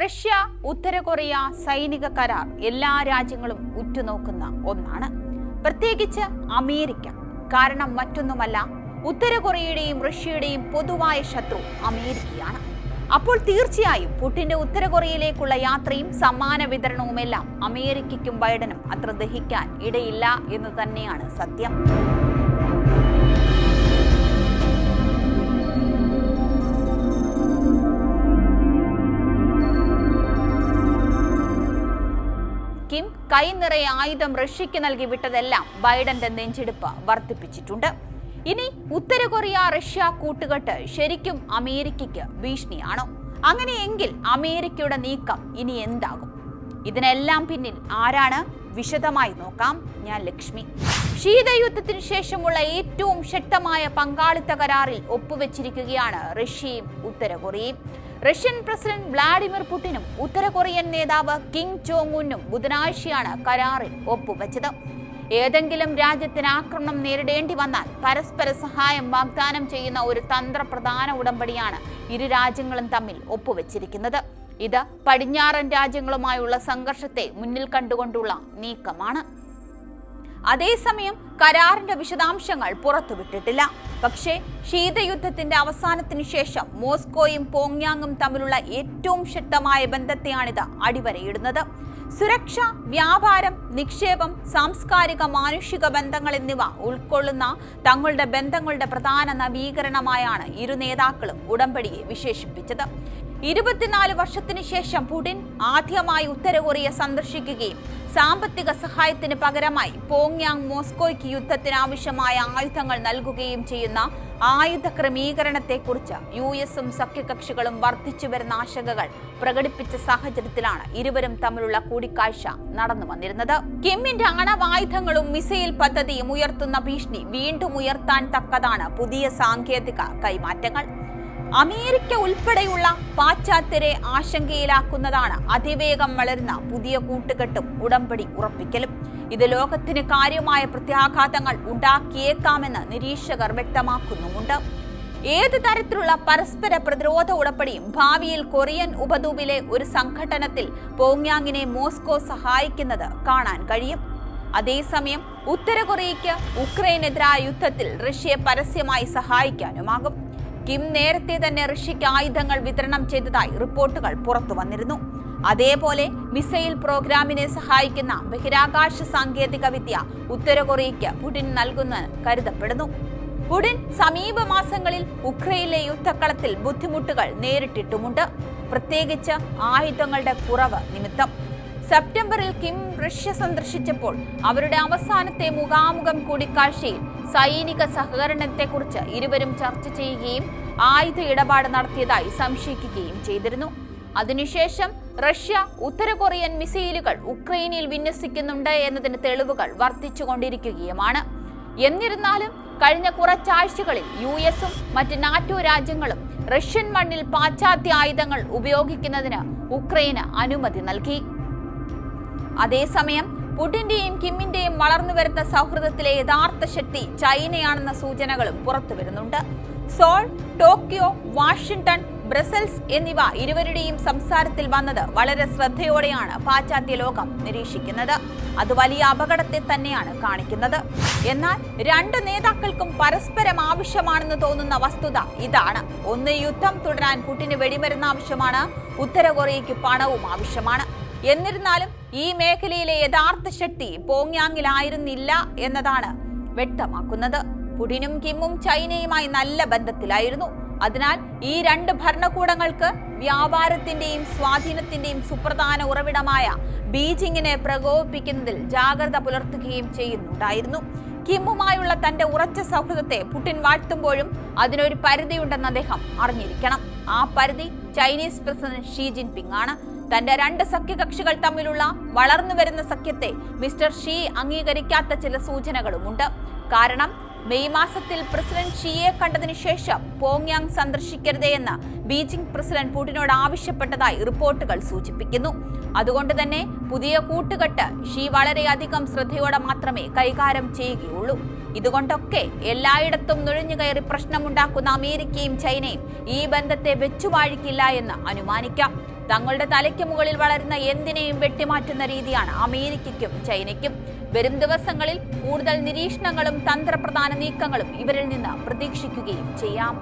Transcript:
Russia ഉത്തര Korea സൈനിക കരാർ എല്ലാ രാജ്യങ്ങളും ഉറ്റുനോക്കുന്ന ഒന്നാണ്, പ്രത്യേകിച്ച് അമേരിക്ക. കാരണം മറ്റൊന്നുമല്ല, ഉത്തര കൊറിയയുടെയും റഷ്യയുടെയും പൊതുവായ ശത്രു അമേരിക്കയാണ്. അപ്പോൾ തീർച്ചയായും പുടിന്റെ ഉത്തര കൊറിയയിലേക്കുള്ള യാത്രയും സമ്മാന വിതരണവുമെല്ലാം അമേരിക്കയ്ക്കും ബൈഡനും അത്ര ദഹിക്കാൻ ഇടയില്ല എന്ന് തന്നെയാണ് സത്യം. കിം കൈ നിറയെ ആയുധം റഷ്യയ്ക്ക് നൽകി വിട്ടതെല്ലാം ബൈഡന്റെ നെഞ്ചെടുപ്പ് വർദ്ധിപ്പിച്ചിട്ടുണ്ട്. ഇനി ഉത്തര കൊറിയ റഷ്യ കൂട്ടുകെട്ട് ശരിക്കും അമേരിക്കയ്ക്ക് ഭീഷണിയാണോ? അങ്ങനെയെങ്കിൽ അമേരിക്കയുടെ നീക്കം ഇനി എന്താകും? ഇതിനെല്ലാം പിന്നിൽ ആരാണ്? വിശദമായി നോക്കാം. ഞാൻ ലക്ഷ്മി. ശീതയുദ്ധത്തിന് ശേഷമുള്ള ഏറ്റവും ശക്തമായ പങ്കാളിത്ത കരാറിൽ ഒപ്പുവെച്ചിരിക്കുകയാണ് റഷ്യയും ഉത്തര കൊറിയയും. റഷ്യൻ പ്രസിഡന്റ് വ്ളാഡിമിർ പുടിനും ഉത്തര കൊറിയൻ നേതാവ് കിം ജോങ് ഉന്നും ബുധനാഴ്ചയാണ് കരാറിൽ ഒപ്പുവെച്ചത്. ഏതെങ്കിലും രാജ്യത്തിന് ആക്രമണം നേരിടേണ്ടി വന്നാൽ പരസ്പര സഹായം വാഗ്ദാനം ചെയ്യുന്ന ഒരു തന്ത്രപ്രധാന ഉടമ്പടിയാണ് ഇരു രാജ്യങ്ങളും തമ്മിൽ ഒപ്പുവെച്ചിരിക്കുന്നത്. ഇത് പടിഞ്ഞാറൻ രാജ്യങ്ങളുമായുള്ള സംഘർഷത്തെ മുന്നിൽ കണ്ടുകൊണ്ടുള്ള നീക്കമാണ്. അതേസമയം കരാറിന്റെ വിശദാംശങ്ങൾ പുറത്തുവിട്ടിട്ടില്ല. പക്ഷേ ശീതയുദ്ധത്തിന്റെ അവസാനത്തിന് ശേഷം മോസ്കോയും പോങ്യാങ്ങും തമ്മിലുള്ള ഏറ്റവും ശക്തമായ ബന്ധത്തെയാണിത് അടിവരയിടുന്നത്. സുരക്ഷ, വ്യാപാരം, നിക്ഷേപം, സാംസ്കാരിക, മാനുഷിക ബന്ധങ്ങൾ എന്നിവ ഉൾക്കൊള്ളുന്ന തങ്ങളുടെ ബന്ധങ്ങളുടെ പ്രധാന നവീകരണമായാണ് ഇരു നേതാക്കളും ഉടമ്പടിയെ വിശേഷിപ്പിച്ചത്. 24 വർഷത്തിന് ശേഷം പുടിൻ ആദ്യമായി ഉത്തര കൊറിയ സന്ദർശിക്കുകയും സാമ്പത്തിക സഹായത്തിന് പകരമായി പോങ്യാങ് മോസ്കോയ്ക്ക് യുദ്ധത്തിന് ആവശ്യമായ ആയുധങ്ങൾ നൽകുകയും ചെയ്യുന്ന ആയുധ ക്രമീകരണത്തെക്കുറിച്ച് US-ഉം സഖ്യകക്ഷികളും വർദ്ധിച്ചു വരുന്ന ആശങ്കകൾ പ്രകടിപ്പിച്ച സാഹചര്യത്തിലാണ് ഇരുവരും തമ്മിലുള്ള കൂടിക്കാഴ്ച നടന്നു വന്നിരുന്നത്. കിമ്മിന്റെ അണവായുധങ്ങളും മിസൈൽ പദ്ധതിയും ഉയർത്തുന്ന ഭീഷണി വീണ്ടും ഉയർത്താൻ തക്കതാണ് പുതിയ സാങ്കേതിക കൈമാറ്റങ്ങൾ. അമേരിക്ക ഉൾപ്പെടെയുള്ള പാശ്ചാത്യരെ ആശങ്കയിലാക്കുന്നതാണ് അതിവേഗം വളരുന്ന പുതിയ കൂട്ടുകെട്ടും ഉടമ്പടി ഉറപ്പിക്കലും. ഇത് ലോകത്തിന് കാര്യമായ പ്രത്യാഘാതങ്ങൾ ഉണ്ടാക്കിയേക്കാമെന്ന് നിരീക്ഷകർ വ്യക്തമാക്കുന്നുമുണ്ട്. ഏത് തരത്തിലുള്ള പരസ്പര പ്രതിരോധ ഉടമ്പടിയും ഭാവിയിൽ കൊറിയൻ ഉപദ്വീപിലെ ഒരു സംഘട്ടനത്തിൽ പോങ്യാങ്ങിനെ മോസ്കോ സഹായിക്കുന്നത് കാണാൻ കഴിയും. അതേസമയം ഉത്തര കൊറിയയ്ക്ക് ഉക്രൈനെതിരായ യുദ്ധത്തിൽ റഷ്യയെ പരസ്യമായി സഹായിക്കാനുമാകും. കിം നേരത്തെ തന്നെ റഷ്യയ്ക്ക് ആയുധങ്ങൾ വിതരണം ചെയ്തതായി റിപ്പോർട്ടുകൾ പുറത്തു വന്നിരുന്നു. അതേപോലെ മിസൈൽ പ്രോഗ്രാമിനെ സഹായിക്കുന്ന ബഹിരാകാശ സാങ്കേതിക വിദ്യ ഉത്തര കൊറിയയ്ക്ക് പുടിൻ നൽകുമെന്ന് കരുതപ്പെടുന്നു. പുടിൻ സമീപ മാസങ്ങളിൽ ഉക്രൈനിലെ യുദ്ധക്കളത്തിൽ ബുദ്ധിമുട്ടുകൾ നേരിട്ടിട്ടുമുണ്ട്, പ്രത്യേകിച്ച് ആയുധങ്ങളുടെ കുറവ് നിമിത്തം. സെപ്റ്റംബറിൽ കിം റഷ്യ സന്ദർശിച്ചപ്പോൾ അവരുടെ അവസാനത്തെ മുഖാമുഖം കൂടിക്കാഴ്ചയിൽ സൈനിക സഹകരണത്തെക്കുറിച്ച് ഇരുവരും ചർച്ച ചെയ്യുകയും ആയുധ ഇടപാട് നടത്തിയതായി സംശയിക്കുകയും ചെയ്തിരുന്നു. അതിനുശേഷം റഷ്യ ഉത്തര കൊറിയൻ മിസൈലുകൾ ഉക്രൈനിൽ വിന്യസിക്കുന്നുണ്ട് എന്നതിന് തെളിവുകൾ വർദ്ധിച്ചുകൊണ്ടിരിക്കുകയുമാണ്. എന്നിരുന്നാലും കഴിഞ്ഞ കുറച്ചാഴ്ചകളിൽ US-ഉം മറ്റ് നാറ്റോ രാജ്യങ്ങളും റഷ്യൻ മണ്ണിൽ പാശ്ചാത്യ ആയുധങ്ങൾ ഉപയോഗിക്കുന്നതിന് ഉക്രൈന് അനുമതി നൽകി. അതേസമയം പുടിന്റെയും കിമ്മിന്റെയും വളർന്നുവരുന്ന സൗഹൃദത്തിലെ യഥാർത്ഥ ശക്തി ചൈനയാണെന്ന സൂചനകളും പുറത്തുവരുന്നുണ്ട്. സോൾ, ടോക്കിയോ, വാഷിംഗ്ടൺ, ബ്രസൽസ് എന്നിവ ഇരുവരുടെയും സംസാരത്തിൽ വന്നത് വളരെ ശ്രദ്ധയോടെയാണ് പാശ്ചാത്യ ലോകം നിരീക്ഷിക്കുന്നത്. അത് വലിയ അപകടത്തെ തന്നെയാണ് കാണിക്കുന്നത്. എന്നാൽ രണ്ട് നേതാക്കൾക്കും പരസ്പരം ആവശ്യമാണെന്ന് തോന്നുന്ന വസ്തുത ഇതാണ്. ഒന്ന്, യുദ്ധം തുടരാൻ പുടിന് വെടിമരുന്ന് ആവശ്യമാണ്, ഉത്തര കൊറിയയ്ക്ക് പണവും ആവശ്യമാണ്. എന്നിരുന്നാലും ഈ മേഖലയിലെ യഥാർത്ഥ ശക്തി പോങ്യാങ്ങിലായിരുന്നില്ല എന്നതാണ് വ്യക്തമാക്കുന്നത്. പുടിനും കിമ്മും ചൈനയുമായി നല്ല ബന്ധത്തിലായിരുന്നു. അതിനാൽ ഈ രണ്ട് ഭരണകൂടങ്ങൾക്ക് വ്യാപാരത്തിന്റെയും സ്വാധീനത്തിന്റെയും സുപ്രധാന ഉറവിടമായ ബീജിങ്ങിനെ പ്രകോപിപ്പിക്കുന്നതിൽ ജാഗ്രത പുലർത്തുകയും ചെയ്യുന്നുണ്ടായിരുന്നു. കിമ്മുമായുള്ള തന്റെ ഉറച്ച സൗഹൃദത്തെ പുടിൻ വാഴ്ത്തുമ്പോഴും അതിനൊരു പരിധിയുണ്ടെന്ന് അദ്ദേഹം അറിഞ്ഞിരിക്കണം. ആ പരിധി ചൈനീസ് പ്രസിഡന്റ് ഷീ ജിൻപിങ് ആണ്. തന്റെ രണ്ട് സഖ്യകക്ഷികൾ തമ്മിലുള്ള വളർന്നുവരുന്ന സഖ്യത്തെ മിസ്റ്റർ ഷീ അംഗീകരിക്കാത്ത ചില സൂചനകളുമുണ്ട്. കാരണം മെയ് മാസത്തിൽ പ്രസിഡന്റ് ഷിയെ കണ്ടതിനു ശേഷം പോങ്യാങ് സന്ദർശിക്കരുതേ എന്ന് ബീജിംഗ് പ്രസിഡന്റ് പുടിനോട് ആവശ്യപ്പെട്ടതായി റിപ്പോർട്ടുകൾ സൂചിപ്പിക്കുന്നു. അതുകൊണ്ട് തന്നെ പുതിയ കൂട്ടുകെട്ട് ഷി വളരെയധികം ശ്രദ്ധയോടെ മാത്രമേ കൈകാര്യം ചെയ്യുകയുള്ളൂ. ഇതുകൊണ്ടൊക്കെ എല്ലായിടത്തും നുഴഞ്ഞുകയറി പ്രശ്നമുണ്ടാക്കുന്ന അമേരിക്കയും ചൈനയും ഈ ബന്ധത്തെ വെച്ചുവാഴിക്കില്ല എന്ന് അനുമാനിക്കാം. തങ്ങളുടെ തലയ്ക്ക് മുകളിൽ വളരുന്ന എന്തിനേയും വെട്ടിമാറ്റുന്ന രീതിയാണ് അമേരിക്കയ്ക്കും ചൈനയ്ക്കും. വരും ദിവസങ്ങളിൽ കൂടുതൽ നിരീക്ഷണങ്ങളും തന്ത്രപ്രധാന നീക്കങ്ങളും ഇവരിൽ നിന്ന് പ്രതീക്ഷിക്കുകയും ചെയ്യാം.